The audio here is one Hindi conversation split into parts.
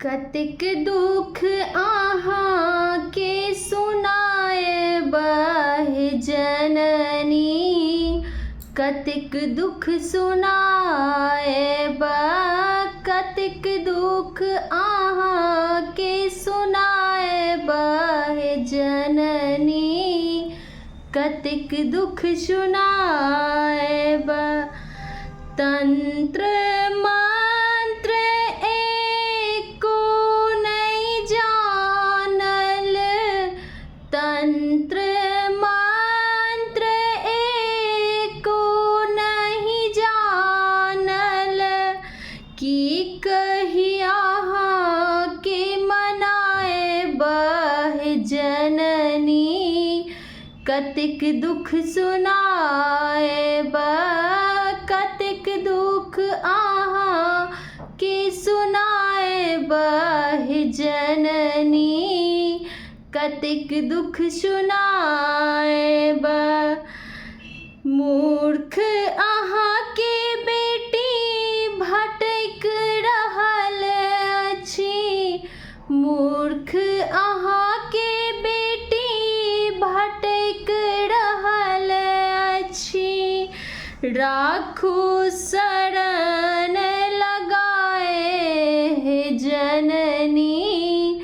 कतिक दुख आहाँ के सुनाए बाहे जननी, कतिक दुख सुनाए बा, कतिक दुख आहाँ के सुनाए बाहे जननी, कतिक दुख सुनाए बा। तंत्र मंत्र एको नहीं जानल, तंत्र मंत्र एको नहीं जानल, कि कहिया के मनाए बाहे जननी, कतिक दुख सुनाए बा, कतिक दुख आहाँ के सुनाए बाहे जननी, कतिक दुख सुनाए बा। मूर्ख आहाँ के बेटी भटक रहल अछि, मूर्ख आहाँ के बेटी भटक रहल अछि, राखू शरण लगाए हे जननी,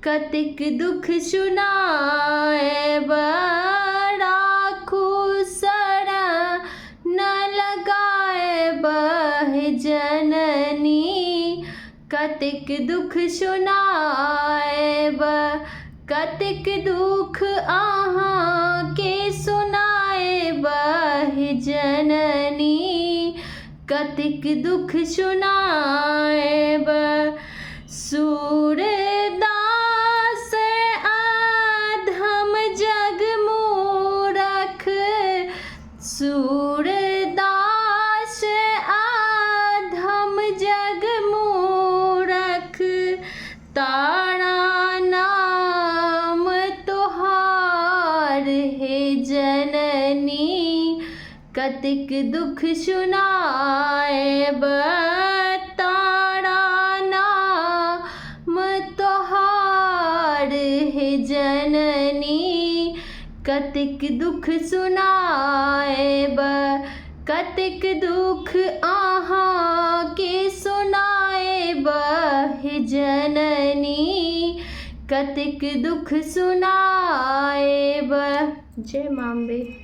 कतिक दुख सुनाए बा। राखू शरण लगाए बाहे जननी, कतिक दुख सुनाए बा। कतिक दुख आहाँ के सुनाए बाहे जननी, कतिक दुख सुनाए बा। सूरदास अधम जग मूरख, सूरदास अधम जग मूरख, तारा नाम तोहार हे जननी, कतिक दुख सुनाए बा। तारा नाम तोहार हे जननी, कतिक दुख सुनाए बा। कतिक दुख आहाँ के सुनाए बाहे जननी, कतिक दुख सुनाए बा। जय मां अम्बे।